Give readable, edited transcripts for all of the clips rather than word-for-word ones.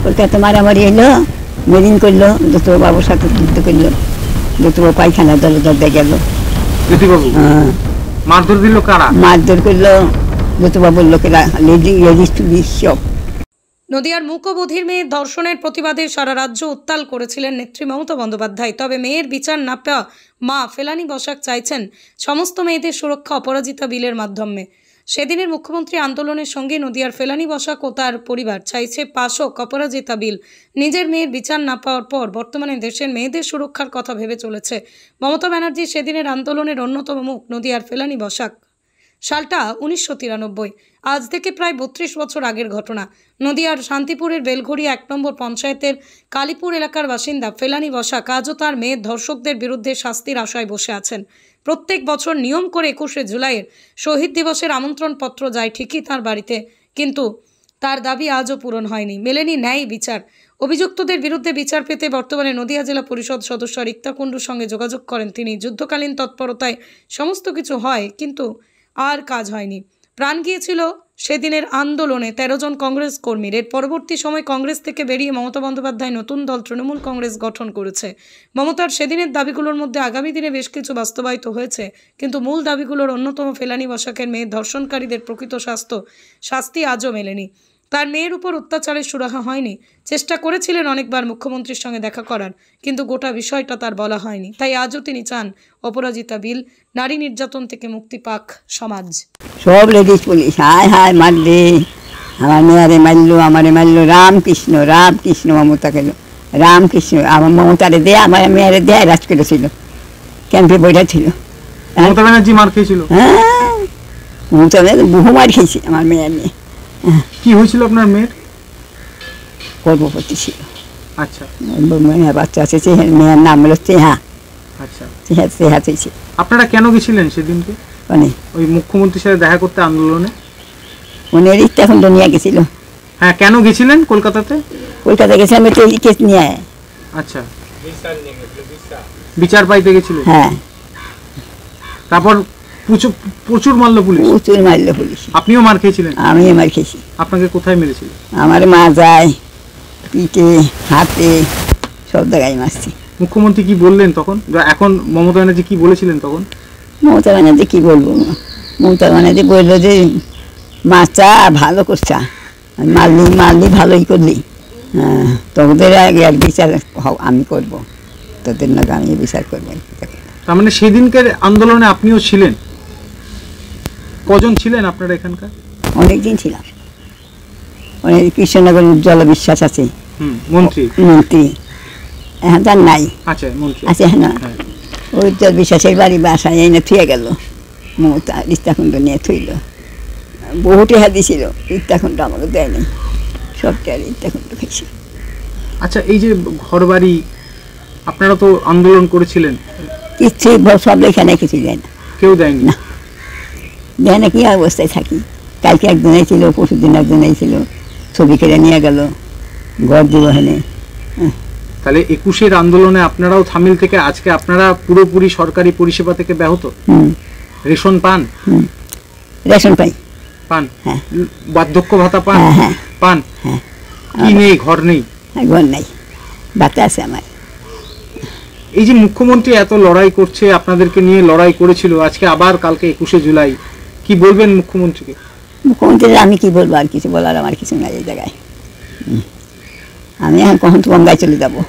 কলকাতা মারামারি হলো, মিটিং করলো, যুদ্ধ বাবুর সাথে যুদ্ধ করলো, যুদ্ধ পায়খানা দলে দলে গেল। মারধর দিল কারা? মারধর করলো যুদ্ধ বাবুর লোকেরা, লেডিস পুলিশ সব। নদিয়ার মুখ্যবধির মেয়ের ধর্ষণের প্রতিবাদে সারা রাজ্য উত্তাল করেছিলেন নেত্রী মমতা বন্দ্যোপাধ্যায়। তবে মেয়ের বিচার না পাওয়া মা ফেলানী বসাক চাইছেন সমস্ত মেয়েদের সুরক্ষা অপরাজিতা বিলের মাধ্যমে। সেদিনের মুখ্যমন্ত্রী আন্দোলনের সঙ্গে নদিয়ার ফেলানী বসাক ও তার পরিবার চাইছে পাস হোক অপরাজিতা বিল। নিজের মেয়ের বিচার না পাওয়ার পর বর্তমানে দেশের মেয়েদের সুরক্ষার কথা ভেবে চলেছে মমতা ব্যানার্জি। সেদিনের আন্দোলনের অন্যতম মুখ নদিয়ার ফেলানী বসাক। সালটা 1993, আজ থেকে প্রায় 32 বছর আগের ঘটনা। নদিয়ার শান্তিপুরের বেলঘড়িয়া 1 নম্বর পঞ্চায়েতের কালীপুর এলাকার বাসিন্দা ফেলানী বসাক আজও তার মেয়ের ধর্ষকদের বিরুদ্ধে শাস্তির আশায় বসে আছেন। প্রত্যেক বছর নিয়ম করে 21শে জুলাইয়ের শহীদ দিবসের আমন্ত্রণ পত্র যায় ঠিকই তার বাড়িতে, কিন্তু তার দাবি আজও পূরণ হয়নি, মেলেনি ন্যায় বিচার। অভিযুক্তদের বিরুদ্ধে বিচার পেতে বর্তমানে নদিয়া জেলা পরিষদ সদস্য রিক্তা কুণ্ডুর সঙ্গে যোগাযোগ করেন তিনি। যুদ্ধকালীন তৎপরতায় সমস্ত কিছু হয়, কিন্তু আর কাজ হয়নি। প্রাণ গিয়েছিল সেদিনের আন্দোলনে 13 জন কংগ্রেস কর্মীর। এর পরবর্তী সময় কংগ্রেস থেকে বেরিয়ে মমতা বন্দ্যোপাধ্যায় নতুন দল তৃণমূল কংগ্রেস গঠন করেছে। মমতার সেদিনের দাবিগুলোর মধ্যে আগামী দিনে বেশ কিছু বাস্তবায়িত হয়েছে, কিন্তু মূল দাবিগুলোর অন্যতম ফেলানী বসাকের মেয়ে ধর্ষণকারীদের প্রকৃত শাস্তি আজও মেলেনি। তার মেয়ের উপর অত্যাচারের সুরাহা হয়নি। চেষ্টা করেছিলেন অনেকবার মুখ্যমন্ত্রীর সঙ্গে দেখা করার, কিন্তু গোটা বিষয়টা তার বলা হয়নি। তাই আজও তিনি চান অপরাজিতা বিল, নারী নির্যাতন থেকে মুক্তি পাক সমাজ। সব লেডিস পুলিশ হায় হায় মারলে, আমার মেয়ারে মারলো, আমারে মারলো। রামকৃষ্ণ রামকৃষ্ণ মমতা গেল, রামকৃষ্ণ আমার মমতারে দিয়ে আমার মেয়ারে দেয় রাজ করেছিল, ক্যাম্পে বইটা ছিল। মমতা ব্যানার্জি মার খেয়েছিল? হ্যাঁ, মমতা ব্যানার্জি বহু মার খেয়েছি আমার মেয়ের নিয়ে। কি হয়েছিল আপনার মেয়ের? গর্ভবতী ছিল। আচ্ছা, মেয়ের বাচ্চা আছে, মেয়ের নাম হলো স্নেহা। আচ্ছা, স্নেহা হয়েছে। আপনারা কেন গেছিলেন সেদিনকে ওই মুখ্যমন্ত্রীর সাথে দেখা করতে আন্দোলনে? মনে রিক্তা এখন নিয়ে গেছিল। হ্যাঁ, কেন গেছিলেন কলকাতাতে? কলকাতা গেছিলাম তো কেস নিয়ে। আচ্ছা, বিচার পাইতে গেছিল। হ্যাঁ, তারপর প্রচুর মারলো পুলিশ? প্রচুর মারলো পুলিশ। আপনিও মার খেয়েছিলেন? আমিও মার খেয়েছি। আপনাকে কোথায় মেরেছিল? আমার মা যায়, পিঠে, হাতে, সব জায়গায় মারছি। মুখ্যমন্ত্রী কি বললেন তখন? এখন মমতা ব্যানার্জি কি বলেছিলেন তখন? মমতা ব্যানার্জি কি বলবো, মমতা ব্যানার্জি বললো যে মাছটা ভালো করছা, মারলি ভালোই করলি, হ্যাঁ তোদের আগে আর বিচার আমি করবো, তোদের না আমি বিচার করবো। তার মানে সেদিনকার আন্দোলনে আপনিও ছিলেন? কজন ছিলেন আপনারা এখানকার? অনেকদিন ছিলাম। অনেক কৃষ্ণনগর উজ্জ্বল বিশ্বাস আছে মন্ত্রী, এখন তার নাই। আচ্ছা, মন্ত্রী আছে হ্যাঁ, উজ্জ্বল বিশ্বাসের বাড়ি বাসায় এনে থুয়ে গেল মমতা, রিক্তাকুণ্ড নিয়ে থইল। বহু টেহা দিছিল, রিক্তাকুণ্ড আমাকে দেয়নি, সবটা রিক্তাকুণ্ড খাইছে। আচ্ছা, এই যে ঘর বাড়ি আপনারা তো আন্দোলন করেছিলেন, কিচ্ছু সব এখানে কিছু দেয় না, কেউ দেয়নি না, দেয় না। কি অবস্থায় থাকি, কালকে একজন ছিল, পরশুদিন একজন ছিল, ছবি কেটে নিয়ে গেল, ঘর দিব হেনে। তাহলে 21-এর আন্দোলনে আপনারাও সামিল থেকে আজকে আপনারা পুরোপুরি সরকারি পরিষেবা থেকে ব্যাহত? রেশন পান? রেশন পান, হ্যাঁ। বার্ধক্য ভাতা পান? হ্যাঁ পান। হ্যাঁ। কি নেই? ঘর নেই? ঘর নাই, বাচ্চা আছে আমার। এই যে মুখ্যমন্ত্রী এত লড়াই করছে, আপনাদেরকে নিয়ে লড়াই করেছিল, আজকে আবার কালকে 21শে জুলাই, কি বলবেন মুখ্যমন্ত্রীকে? মুখ্যমন্ত্রী আমি কি বলবো, আর কিছু বলার আমার কিছু নাই এই জায়গায়। আমি এখন কখন তো গঙ্গায় চলে যাবো,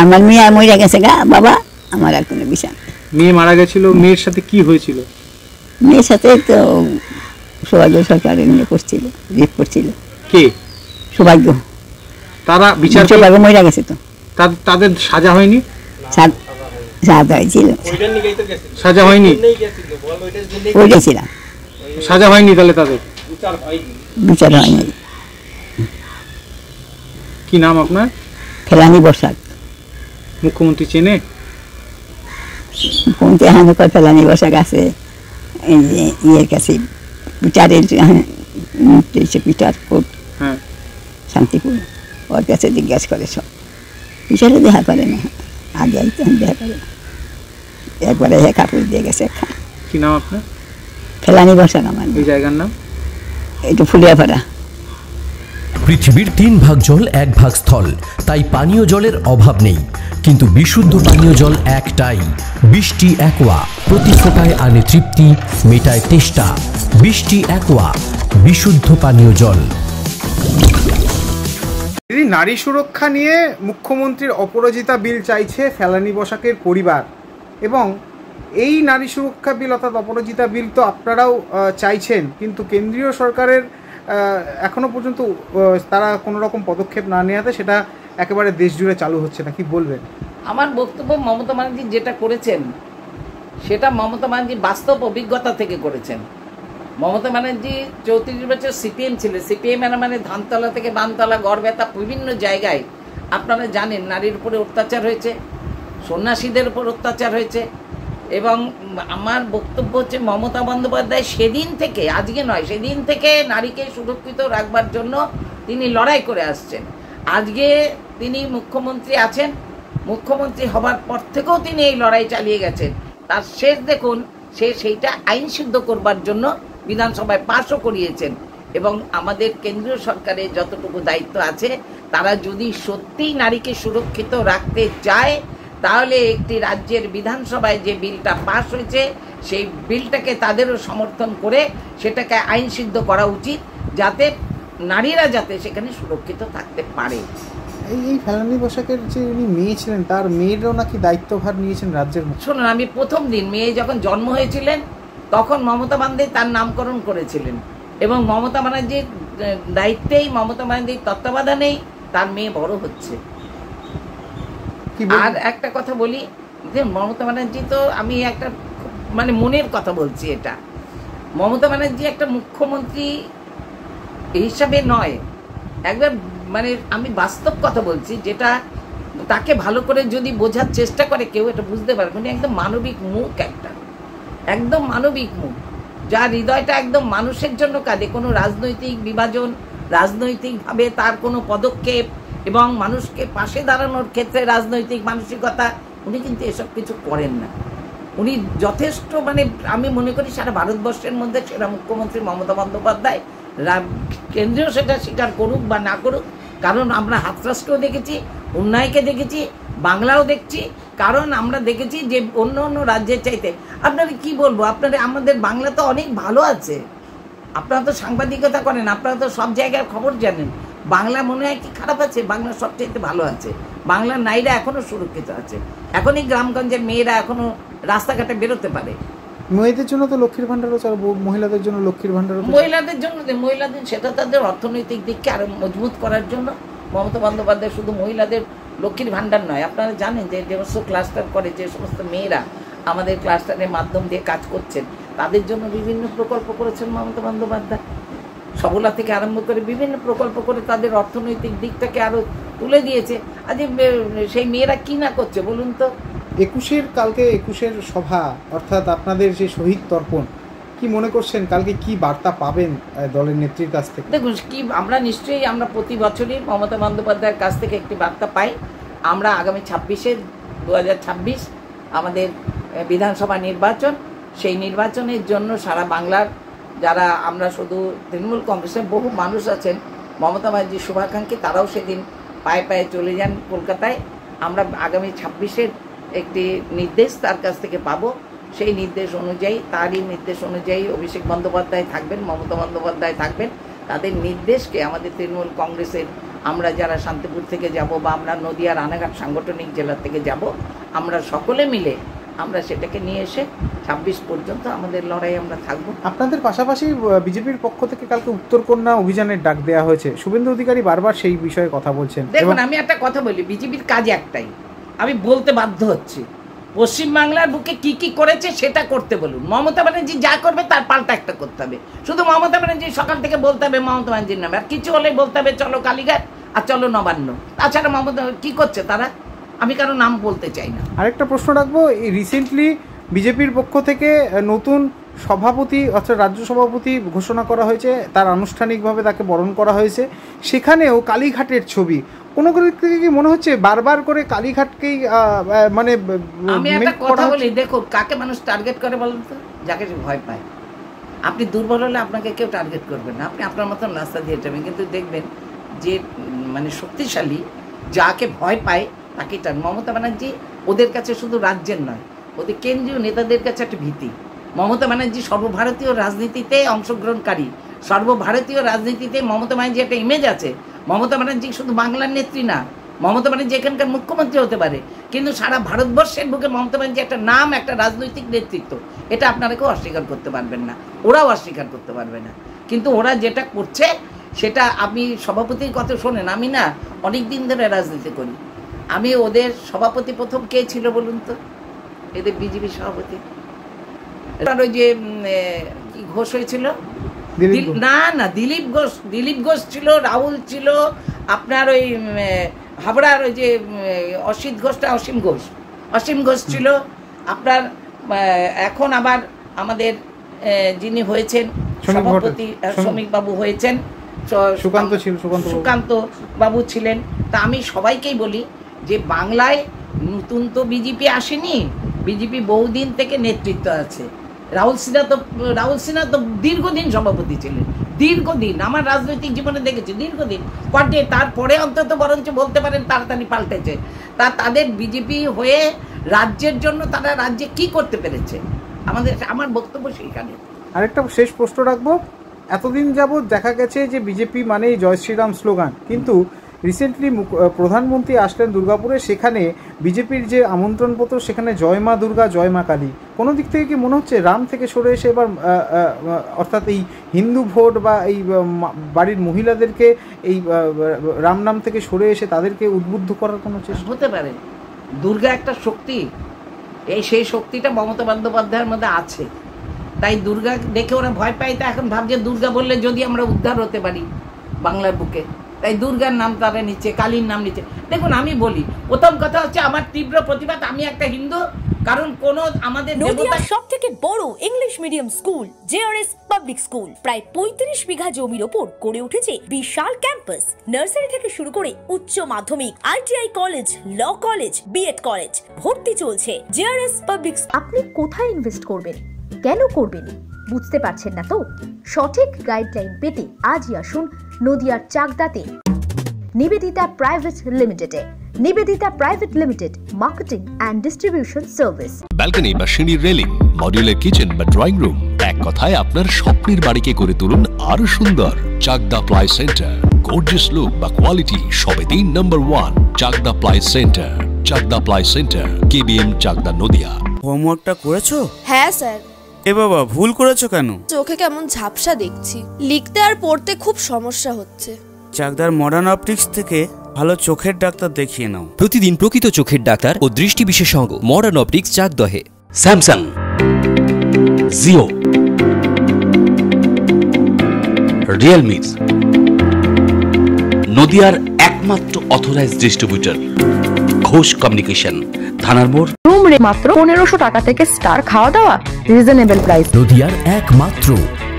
আমার মেয়ে মরে গেছে গা বাবা, আমার আর কোনো বিষয়। মেয়ে মারা গেছিল, মেয়ের সাথে কি হয়েছিল? মেয়ের সাথে তো সৌভাগ্য সরকার নিয়ে করছিল, রেপ করছিল। কে? সৌভাগ্য। তারা বিচার? সৌভাগ্য মরে গেছে তো। তাদের সাজা হয়নি? সাজা হয়েছিল, সাজা হয়নি, ওইটাছিলাম সাজা হয়নি, তাহলে তাদের বিচার হয়নি। কি নাম আপনার? ফেলানী বসাক। মুখ্যমন্ত্রী চেনে? মুখ্যমন্ত্রী এখন ফেলানী বসাক আছে ইয়ের কাছে, পিটারের পিটার কোর্ট, হ্যাঁ শান্তিপুর, ওর কাছে জিজ্ঞাসা করে সব। বিচারে দেখা করে না, আগে দেখা করে না, একবারে হে কাপড় দিয়ে গেছে। কি নাম আপনার? ফেলানী বসাক আমার। এই জায়গার নাম? একটু ফুলিয়াপাড়া। পৃথিবীর 3 ভাগ জল 1 ভাগ স্থল, তাই পানীয় জলের অভাব নেই। কিন্তু বিশুদ্ধ পানীয় জল একটাই, বৃষ্টি অ্যাকোয়া। প্রতি ফোঁটায় আনে তৃপ্তি, মেটায় তেষ্টা। বৃষ্টি অ্যাকোয়া, বিশুদ্ধ পানীয় জল। দিদি, নারী সুরক্ষা নিয়ে মুখ্যমন্ত্রীর অপরাজিতা বিল চাইছে ফেলানী বসাকের পরিবার, এবং এই নারী সুরক্ষা বিল অর্থাৎ অপরাজিতা বিল তো আপনারাও চাইছেন, কিন্তু কেন্দ্রীয় সরকারের এখনো পর্যন্ত তারা কোনো রকম পদক্ষেপ না নেওয়াতে সেটা একেবারে দেশ জুড়ে চালু হচ্ছে না। কি বলবেন? আমার বক্তব্য, মমতা ব্যানার্জি যেটা করেছেন সেটা মমতা ব্যানার্জি বাস্তব অভিজ্ঞতা থেকে করেছেন। মমতা ব্যানার্জি 34 বছর সিপিএম ছিল। সিপিএম মানে ধানতলা থেকে বানতলা, গড়বেতা, বিভিন্ন জায়গায় আপনারা জানেন নারীর উপরে অত্যাচার হয়েছে, সন্ন্যাসীদের উপর অত্যাচার হয়েছে। এবং আমার বক্তব্য হচ্ছে মমতা বন্দ্যোপাধ্যায় সেদিন থেকে, আজকে নয়, সেদিন থেকে নারীকে সুরক্ষিত রাখবার জন্য তিনি লড়াই করে আসছেন। আজকে তিনি মুখ্যমন্ত্রী আছেন, মুখ্যমন্ত্রী হবার পর থেকেও তিনি এই লড়াই চালিয়ে গেছেন। তার শেষ দেখুন, সেইটা আইন সিদ্ধ করবার জন্য বিধানসভায় পাশও করিয়েছেন। এবং আমাদের কেন্দ্রীয় সরকারের যতটুকু দায়িত্ব আছে, তারা যদি সত্যিই নারীকে সুরক্ষিত রাখতে চায়, তাহলে একটি রাজ্যের বিধানসভায় যে বিলটা পাশ হয়েছে সেই বিলটাকে তাদেরও সমর্থন করে সেটাকে আইন সিদ্ধ করা উচিত, যাতে নারীরা যাতে সেখানে সুরক্ষিত থাকতে পারে। এই ফেলানী বসাকের যে উনি মেয়ে ছিলেন, তার মেয়েরও নাকি দায়িত্বভার নিয়েছেন রাজ্যের। শুনুন, আমি প্রথম দিন মেয়ে যখন জন্ম হয়েছিলেন তখন মমতা ব্যানার্জি তার নামকরণ করেছিলেন, এবং মমতা ব্যানার্জির দায়িত্বেই, মমতা ব্যানার্জির তত্ত্বাবধানেই তার মেয়ে বড় হচ্ছে। আর একটা কথা বলি যে মমতা ব্যানার্জি তো, আমি একটা মানে মনের কথা বলছি, এটা মমতা ব্যানার্জি একটা মুখ্যমন্ত্রী হিসাবে নয়, একবার মানে আমি বাস্তব কথা বলছি, যেটা তাকে ভালো করে যদি বোঝার চেষ্টা করে কেউ এটা বুঝতে পারবে। উনি একদম মানবিক মুখ, একটা একদম মানবিক মুখ, যার হৃদয়টা একদম মানুষের জন্য কাঁদে। কোনো রাজনৈতিক বিভাজন, রাজনৈতিকভাবে তার কোনো পদক্ষেপ এবং মানুষকে পাশে দাঁড়ানোর ক্ষেত্রে রাজনৈতিক মানসিকতা, উনি কিন্তু এসব কিছু করেন না। উনি যথেষ্ট, মানে আমি মনে করি সারা ভারতবর্ষের মধ্যে সেরা মুখ্যমন্ত্রী মমতা বন্দ্যোপাধ্যায়। কেন্দ্রীয় সেটা স্বীকার করুক বা না করুক, কারণ আমরা হাতরাসকেও দেখেছি, উন্নয়নকে দেখেছি, বাংলাও দেখছি। কারণ আমরা দেখেছি যে অন্য অন্য রাজ্যের চাইতে, আপনারা কি বলবো, আপনারা আমাদের বাংলা তো অনেক ভালো আছে। আপনারা তো সাংবাদিকতা করেন, আপনারা তো সব জায়গার খবর জানেন। বাংলা মনে হয় কি খারাপ আছে? বাংলা সবচাইতে ভালো আছে। বাংলার নারীরা এখনো সুরক্ষিত আছে, এখনই গ্রামগঞ্জের মেয়েরা এখনো রাস্তাঘাটে বেরোতে পারে। মেয়েদের জন্য তো লক্ষ্মীর ভান্ডারও চালু, মহিলাদের জন্য লক্ষ্মীর ভান্ডারও, মহিলাদের জন্য, মহিলাদের সেটা তাদের অর্থনৈতিক দিককে আরো মজবুত করার জন্য মমতা বন্দ্যোপাধ্যায় শুধু মহিলাদের লক্ষ্মীর ভান্ডার নয়, আপনারা জানেন যে সমস্ত ক্লাস্টার করে, যে সমস্ত মেয়েরা আমাদের ক্লাস্টারের মাধ্যম দিয়ে কাজ করছেন, তাদের জন্য বিভিন্ন প্রকল্প করেছেন মমতা বন্দ্যোপাধ্যায়। সবলা থেকে আরম্ভ করে বিভিন্ন প্রকল্প করে তাদের অর্থনৈতিক দিকটাকে আরো তুলে দিয়েছে। আজ সেই মেয়েরা কি না করছে বলুন তো। কালকে 21-এর সভা, অর্থাৎ আপনাদের যে শহীদ তর্পণ, কি মনে করছেন কালকে কি বার্তা পাবেন দলের নেত্রীর কাছ থেকে? দেখুন, কি আমরা নিশ্চয়ই আমরা প্রতি বছরই মমতা বন্দ্যোপাধ্যায়ের কাছ থেকে একটি বার্তা পাই। আমরা আগামী 2026 আমাদের বিধানসভা নির্বাচন, সেই নির্বাচনের জন্য সারা বাংলার যারা, আমরা শুধু তৃণমূল কংগ্রেসের বহু মানুষ আছেন মমতা ব্যানার্জির শুভাকাঙ্ক্ষী, তারাও সেদিন পায়ে পায়ে চলে যান কলকাতায়। আমরা আগামী 26-এর একটি নির্দেশ তার কাছ থেকে পাবো। সেই নির্দেশ অনুযায়ী, তারই নির্দেশ অনুযায়ী অভিষেক বন্দ্যোপাধ্যায় থাকবেন, মমতা বন্দ্যোপাধ্যায় থাকবেন। তাদের নির্দেশকে আমাদের তৃণমূল কংগ্রেসের, আমরা যারা শান্তিপুর থেকে যাব বা আমরা নদিয়া রানাঘাট সাংগঠনিক জেলা থেকে যাব, আমরা সকলে মিলে আমরা সেটাকে নিয়ে এসে 26 পর্যন্ত আমাদের লড়াই আমরা থাকবো। আপনাদের পাশাপাশি বিজেপির পক্ষ থেকে কালকে উত্তরকন্যা অভিযানের ডাক দেওয়া হয়েছে, শুভেন্দু অধিকারী বারবার সেই বিষয়ে কথা বলছেন। দেখুন, আমি একটা কথা বলি, বিজেপির কাজ একটাই, আমি বলতে বাধ্য হচ্ছি, পশ্চিমবাংলার বুকে কি কি করেছে সেটা করতে বলুন। মমতা ব্যানার্জি যা করবে তার পাল্টা একটা করতে হবে। শুধু মমতা ব্যানার্জি সকাল থেকে বলতে হবে মমতা ব্যানার্জির নামে, আর কিছু হলে বলতে হবে চলো কালীঘাট আর চলো নবান্ন। তাছাড়া মমতা কি করছে তারা, আমি কারো নাম বলতে চাই না। আরেকটা প্রশ্ন রাখবো, এই রিসেন্টলি বিজেপির পক্ষ থেকে নতুন সভাপতি অর্থাৎ রাজ্য সভাপতি ঘোষণা করা হয়েছে, তার আনুষ্ঠানিকভাবে তাকে বরণ করা হয়েছে, সেখানেও কালীঘাটের ছবি। কোনো দিক কি মনে হচ্ছে বারবার করে কালীঘাটকেই মানে? আমি একটা কথা বলি, দেখুন কাকে মানুষ টার্গেট করে বলুন তো, যাকে ভয় পায়। আপনি দুর্বল হলে আপনাকে কেউ টার্গেট করবে না, আপনি আপনার মতন রাস্তা দিয়ে যাবেন, কিন্তু দেখবেন যে মানে শক্তিশালী, যাকে ভয় পায় তাকে টান। মমতা ব্যানার্জি ওদের কাছে শুধু রাজ্যের নয়, ওদের কেন্দ্রীয় নেতাদের কাছে একটা ভীতি। মমতা ব্যানার্জি সর্বভারতীয় রাজনীতিতে অংশগ্রহণকারী, সর্বভারতীয় রাজনীতিতে মমতা ব্যানার্জি একটা ইমেজ আছে। মমতা ব্যানার্জি শুধু বাংলার নেত্রী না, মমতা ব্যানার্জি এখানকার মুখ্যমন্ত্রী হতে পারে, কিন্তু সারা ভারতবর্ষের বুকে মমতা ব্যানার্জি একটা নাম, একটা রাজনৈতিক নেতৃত্ব, এটা আপনারা কেউ অস্বীকার করতে পারবেন না, ওরাও অস্বীকার করতে পারবে না। কিন্তু ওরা যেটা করছে সেটা, আপনি সভাপতির কথা শোনেন, আমি না অনেক দিন ধরে রাজনীতি করি, আমি ওদের সভাপতি প্রথম কে ছিল বলুন তো? এদের বিজেপি সভাপতি ওই যে কি ঘোষ হয়েছিল, না না দিলীপ ঘোষ ছিল, রাহুল ছিল, আপনার ওই হাবড়ার ওই যে অসীম ঘোষ ছিল আপনার। এখন আবার আমাদের যিনি হয়েছেন সভাপতি শ্রমিক বাবু হয়েছেন, সুকান্ত বাবু ছিলেন। তা আমি সবাইকেই বলি যে বাংলায় নতুন তো বিজেপি আসেনি, বিজেপি বহুদিন থেকে নেতৃত্ব আছে। রাহুল সিনহা তো দীর্ঘদিন সভাপতি ছিলেন, দীর্ঘদিন, আমার রাজনৈতিক জীবনে দেখেছি দীর্ঘদিন পাল্টে, তারপরে অন্তত বরঞ্চ বলতে পারেন তাড়াতাড়ি পাল্টেছে। তাদের বিজেপি হয়ে রাজ্যের জন্য তারা রাজ্যে কি করতে পেরেছে, আমার বক্তব্য সেইখানে। আরেকটা শেষ প্রশ্ন রাখবো, এতদিন যাবৎ দেখা গেছে যে বিজেপি মানেই জয় শ্রীরাম স্লোগান, কিন্তু রিসেন্টলি প্রধানমন্ত্রী আসলেন দুর্গাপুরে, সেখানে বিজেপির যে আমন্ত্রণপত্র সেখানে জয় মা দুর্গা, জয় মা কালী। কোনো দিক থেকে কি মনে হচ্ছে রাম থেকে সরে এসে এবার অর্থাৎ এই হিন্দু ভোট বা এই বাড়ির মহিলাদেরকে এই রাম নাম থেকে সরে এসে তাদেরকে উদ্বুদ্ধ করার কোনো চেষ্টা হতে পারে? দুর্গা একটা শক্তি, সেই শক্তিটা মমতা বন্দ্যোপাধ্যায়ের মধ্যে আছে, তাই দুর্গা দেখে ওরা ভয় পায়। তা এখন ভাবছে দুর্গা বললে যদি আমরা উদ্ধার হতে পারি বাংলার বুকে, তাই দুর্গার নাম তারা নিচ্ছে, কালীর নাম নিচ্ছে। দেখুন আমি বলি, প্রথম কথা হচ্ছে আমার তীব্র প্রতিবাদ, আমি একটা হিন্দু, কারণ কোন আমাদের নদিয়ার সবথেকে বড় English medium school JRS public school প্রায় 35 বিঘা জমির ওপর গড়ে উঠেছে বিশাল ক্যাম্পাস। নার্সারি থেকে শুরু করে উচ্চ মাধ্যমিক, ITI college, law college, BEd college, ভর্তি চলছে। JRS public. আপনি কোথায় ইনভেস্ট করবেন, কেন করবেন, বুঝতে পারছেন না তো? সঠিক গাইডলাইন পেতে আজই আসুন নদিয়ার চাকদাতে নিবেদিতা প্রাইভেট লিমিটেডে। Nivedita private limited, marketing and distribution service. Balcony বা সিঁড়ির রেলিং, মডিউলার কিচেন বা ড্রয়িং রুম, এক কথায় আপনার স্বপ্নের বাড়িকে করে তুলুন আরো সুন্দর। Chakdah ply centre, gorgeous look বা কোয়ালিটি সবে 3 নম্বর 1 Chakdah ply centre. Chakdah ply centre, KBM, Chakdah, Nadia. হোমওয়ার্কটা করেছো? হ্যাঁ স্যার। এ বাবা, ভুল করেছো কেন? চোখে কেমন ঝাপসা দেখছি, লিখতে আর পড়তে খুব সমস্যা হচ্ছে। চাকদার মডার্ন অপটিক্স থেকে ভালো চোখের ডাক্তার দেখিয়ে নাও। প্রতিদিন প্রকৃত চোখের ডাক্তার ও দৃষ্টি বিশেষজ্ঞ মডার্ন অপটিক্স, চাকদহে। স্যামসাং, জিও, রিয়েলমি, নদিয়ার একমাত্র অথরাইজড ডিস্ট্রিবিউটর ঘোষ কমিউনিকেশন, থানার মোড়। রুম রে মাত্র 1500 টাকা থেকে স্টার, খাওয়া দাওয়া রিজনেবল প্রাইস। নদিয়ার একমাত্র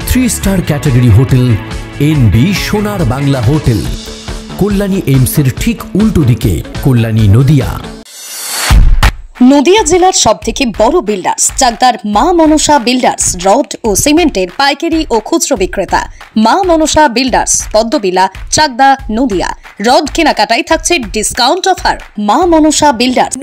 3 স্টার ক্যাটাগরি হোটেল এনবি সোনার বাংলা হোটেল, কল্যাণী এইমসের ঠিক উল্টো দিকে, কল্যাণী, নদিয়া। নদিয়া জেলার সবথেকে বড় বিল্ডার্স চাকদার মা মনসা বিল্ডার্স, রড ও সিমেন্টের পাইকারি ও খুচরো বিক্রেতা। মা মনসা বিল্ডার্স, পদ্মবিলা, চাকদা, নদিয়া। রড কেনাকাটায় থাকছে ডিসকাউন্ট অফার। মা মনসা বিল্ডার্স।